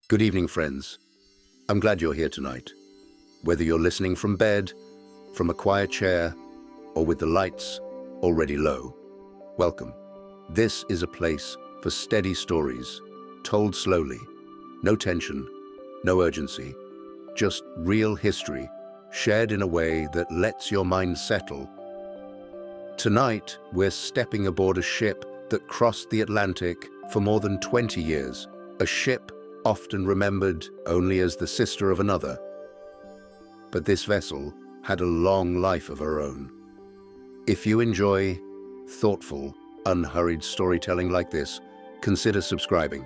Good evening, friends. I'm glad you're here tonight. Whether you're listening from bed, from a quiet chair, or with the lights already low, welcome. This is a place for steady stories, told slowly. No tension, no urgency, just real history, shared in a way that lets your mind settle. Tonight, we're stepping aboard a ship that crossed the Atlantic for more than 20 years, a ship often remembered only as the sister of another. But this vessel had a long life of her own. If you enjoy thoughtful, unhurried storytelling like this, consider subscribing.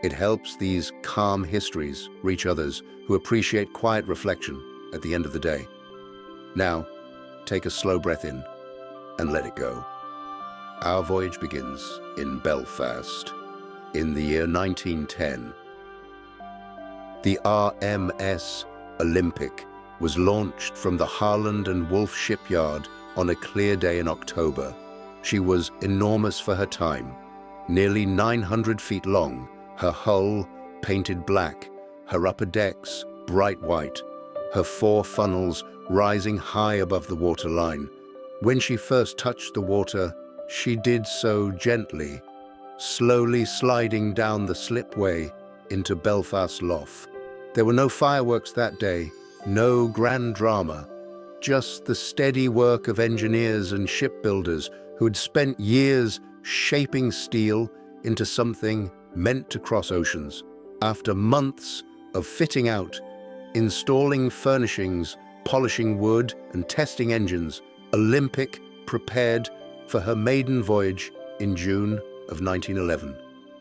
It helps these calm histories reach others who appreciate quiet reflection at the end of the day. Now, take a slow breath in and let it go. Our voyage begins in Belfast in the year 1910. The RMS Olympic was launched from the Harland and Wolff shipyard on a clear day in October. She was enormous for her time, nearly 900 feet long, her hull painted black, her upper decks bright white, her four funnels rising high above the waterline. When she first touched the water, she did so gently, slowly sliding down the slipway into Belfast Lough. There were no fireworks that day, no grand drama, just the steady work of engineers and shipbuilders who had spent years shaping steel into something meant to cross oceans. After months of fitting out, installing furnishings, polishing wood, and testing engines, Olympic prepared for her maiden voyage in June of 1911.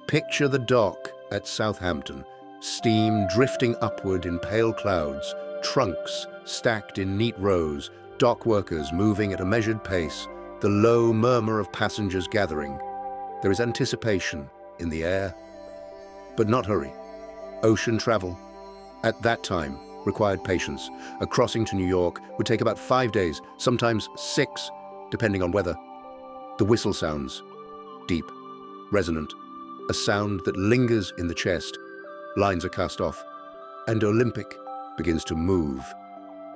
Picture the dock at Southampton, steam drifting upward in pale clouds, trunks stacked in neat rows, dock workers moving at a measured pace, the low murmur of passengers gathering. There is anticipation in the air, but not hurry. Ocean travel, at that time, required patience. A crossing to New York would take about 5 days, sometimes 6, depending on weather. The whistle sounds, deep, resonant, a sound that lingers in the chest. Lines are cast off, and Olympic begins to move,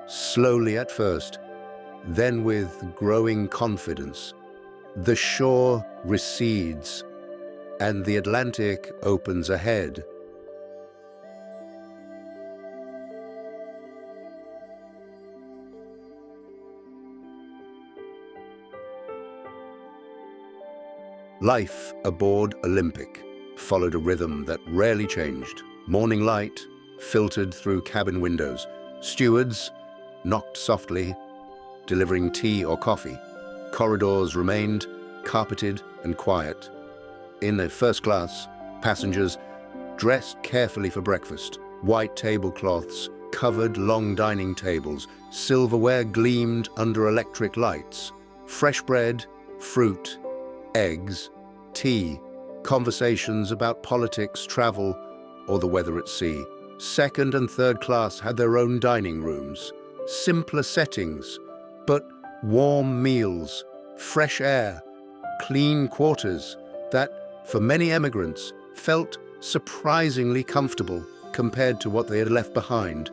slowly at first, then with growing confidence. The shore recedes, and the Atlantic opens ahead. Life aboard Olympic followed a rhythm that rarely changed. Morning light filtered through cabin windows. Stewards knocked softly, delivering tea or coffee. Corridors remained carpeted and quiet. In the first class, passengers dressed carefully for breakfast. White tablecloths covered long dining tables. Silverware gleamed under electric lights. Fresh bread, fruit, eggs, tea, conversations about politics, travel, or the weather at sea. Second and third class had their own dining rooms, simpler settings, but warm meals, fresh air, clean quarters that, for many emigrants, felt surprisingly comfortable compared to what they had left behind.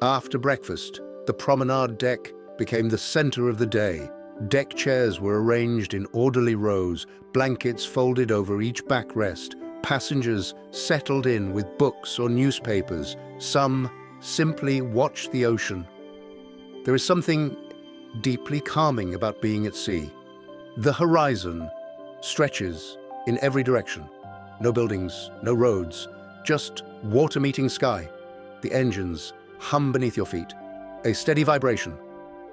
After breakfast, the promenade deck became the center of the day. Deck chairs were arranged in orderly rows, blankets folded over each backrest. Passengers settled in with books or newspapers. Some simply watched the ocean. There is something deeply calming about being at sea. The horizon stretches in every direction. No buildings, no roads, just water meeting sky. The engines hum beneath your feet. A steady vibration,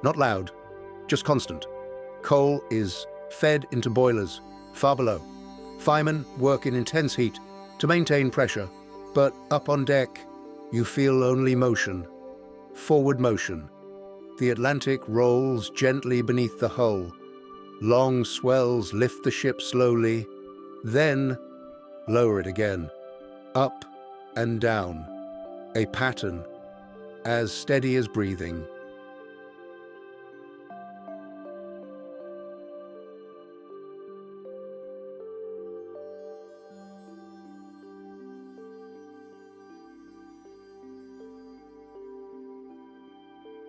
not loud, just constant. Coal is fed into boilers far below. Firemen work in intense heat to maintain pressure, but up on deck, you feel only motion, forward motion. The Atlantic rolls gently beneath the hull. Long swells lift the ship slowly, then lower it again, up and down, a pattern as steady as breathing.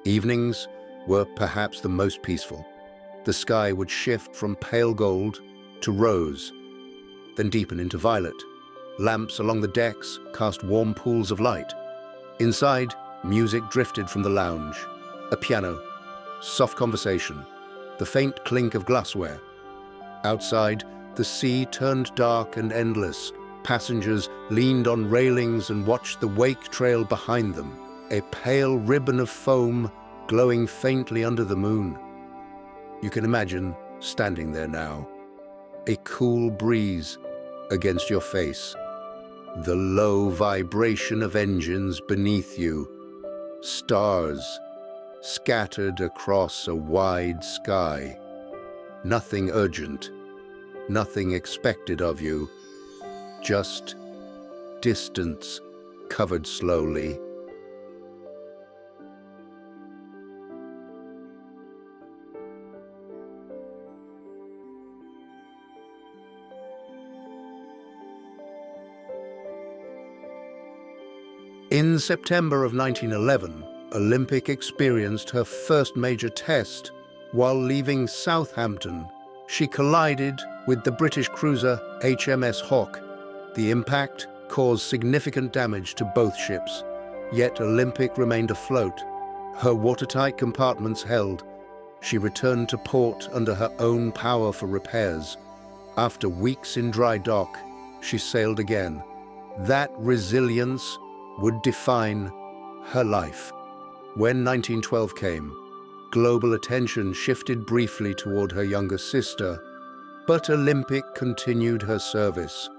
Evenings were perhaps the most peaceful. The sky would shift from pale gold to rose, then deepen into violet. Lamps along the decks cast warm pools of light. Inside, music drifted from the lounge. A piano, soft conversation, the faint clink of glassware. Outside, the sea turned dark and endless. Passengers leaned on railings and watched the wake trail behind them, a pale ribbon of foam glowing faintly under the moon. You can imagine standing there now, a cool breeze against your face, the low vibration of engines beneath you, stars scattered across a wide sky. Nothing urgent, nothing expected of you, just distance covered slowly. In September of 1911, Olympic experienced her first major test. While leaving Southampton, she collided with the British cruiser HMS Hawke. The impact caused significant damage to both ships, yet Olympic remained afloat. Her watertight compartments held. She returned to port under her own power for repairs. After weeks in dry dock, she sailed again. That resilience would define her life. When 1912 came, global attention shifted briefly toward her younger sister, but Olympic continued her service.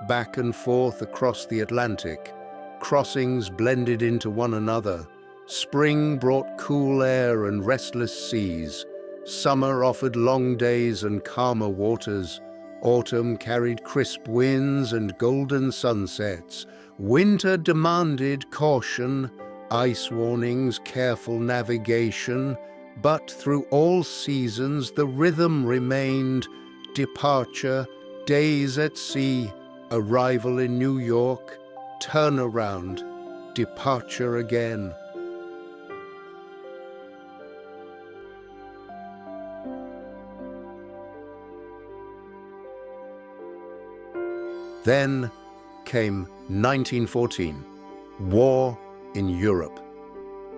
Back and forth across the Atlantic, crossings blended into one another. Spring brought cool air and restless seas. Summer offered long days and calmer waters. Autumn carried crisp winds and golden sunsets. Winter demanded caution, ice warnings, careful navigation. But through all seasons, the rhythm remained: departure, days at sea, arrival in New York, turnaround, departure again. Then came 1914, war in Europe.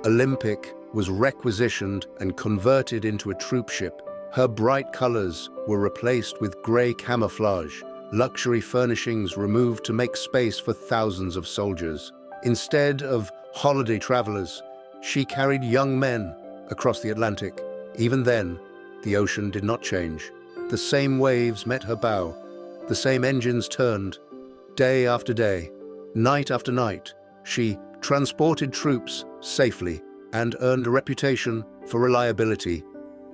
Olympic was requisitioned and converted into a troop ship. Her bright colors were replaced with gray camouflage, luxury furnishings removed to make space for thousands of soldiers. Instead of holiday travelers, she carried young men across the Atlantic. Even then, the ocean did not change. The same waves met her bow, the same engines turned. Day after day, night after night, she transported troops safely and earned a reputation for reliability,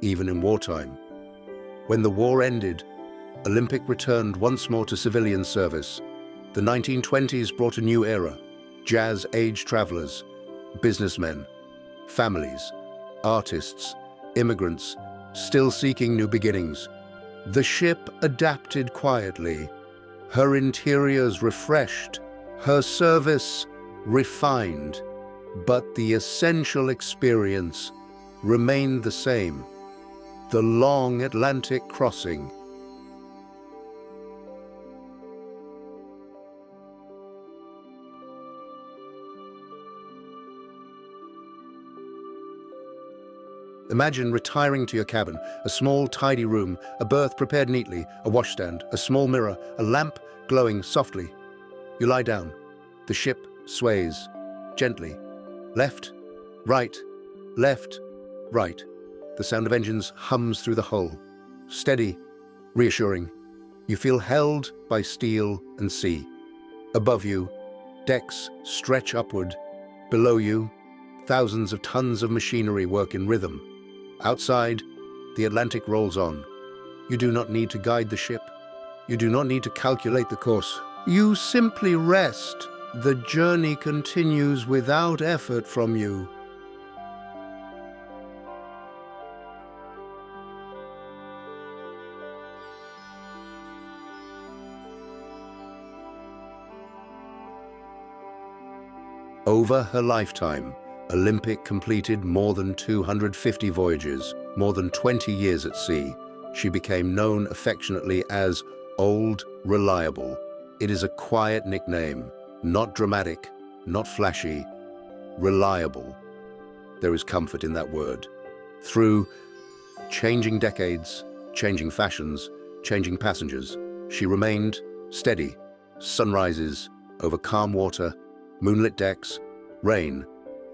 even in wartime. When the war ended, Olympic returned once more to civilian service. The 1920s brought a new era: jazz-age travelers, businessmen, families, artists, immigrants, still seeking new beginnings. The ship adapted quietly, her interiors refreshed, her service refined, but the essential experience remained the same: the long Atlantic crossing. Imagine retiring to your cabin, a small, tidy room, a berth prepared neatly, a washstand, a small mirror, a lamp glowing softly. You lie down. The ship sways gently. Left, right, left, right. The sound of engines hums through the hull. Steady, reassuring. You feel held by steel and sea. Above you, decks stretch upward. Below you, thousands of tons of machinery work in rhythm. Outside, the Atlantic rolls on. You do not need to guide the ship. You do not need to calculate the course. You simply rest. The journey continues without effort from you. Over her lifetime, Olympic completed more than 250 voyages, more than 20 years at sea. She became known affectionately as Old Reliable. It is a quiet nickname, not dramatic, not flashy, reliable. There is comfort in that word. Through changing decades, changing fashions, changing passengers, she remained steady. Sunrises over calm water, moonlit decks, rain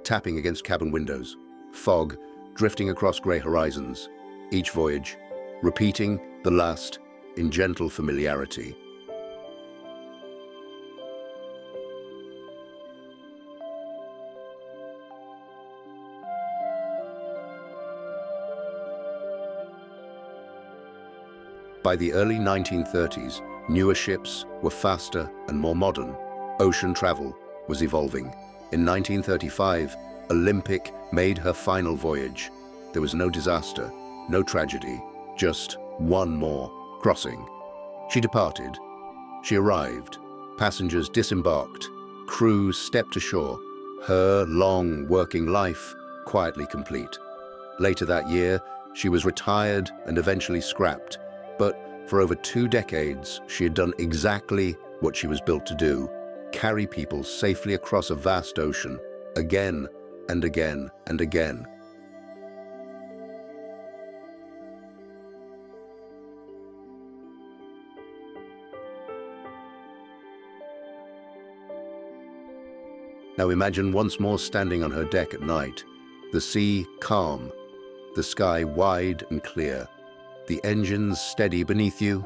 tapping against cabin windows, fog drifting across grey horizons, each voyage repeating the last in gentle familiarity. By the early 1930s, newer ships were faster and more modern. Ocean travel was evolving. In 1935, Olympic made her final voyage. There was no disaster, no tragedy, just one more crossing. She departed. She arrived. Passengers disembarked. Crew stepped ashore. Her long working life quietly complete. Later that year, she was retired and eventually scrapped. But for over 2 decades, she had done exactly what she was built to do: carry people safely across a vast ocean, again and again and again. Now imagine once more standing on her deck at night, the sea calm, the sky wide and clear, the engines steady beneath you,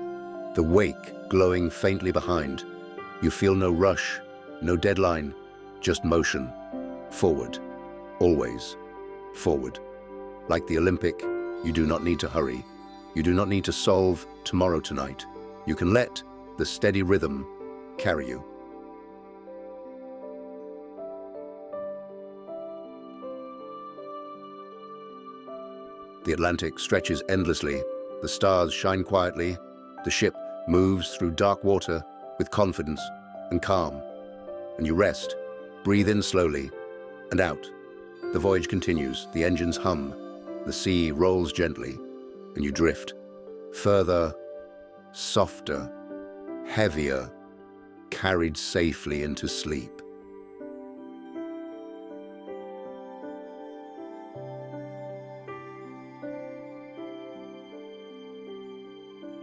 the wake glowing faintly behind. You feel no rush, no deadline, just motion. Forward, always forward. Like the Olympic, you do not need to hurry. You do not need to solve tomorrow tonight. You can let the steady rhythm carry you. The Atlantic stretches endlessly. The stars shine quietly. The ship moves through dark water with confidence and calm. And you rest, breathe in slowly, and out. The voyage continues, the engines hum, the sea rolls gently, and you drift. Further, softer, heavier, carried safely into sleep.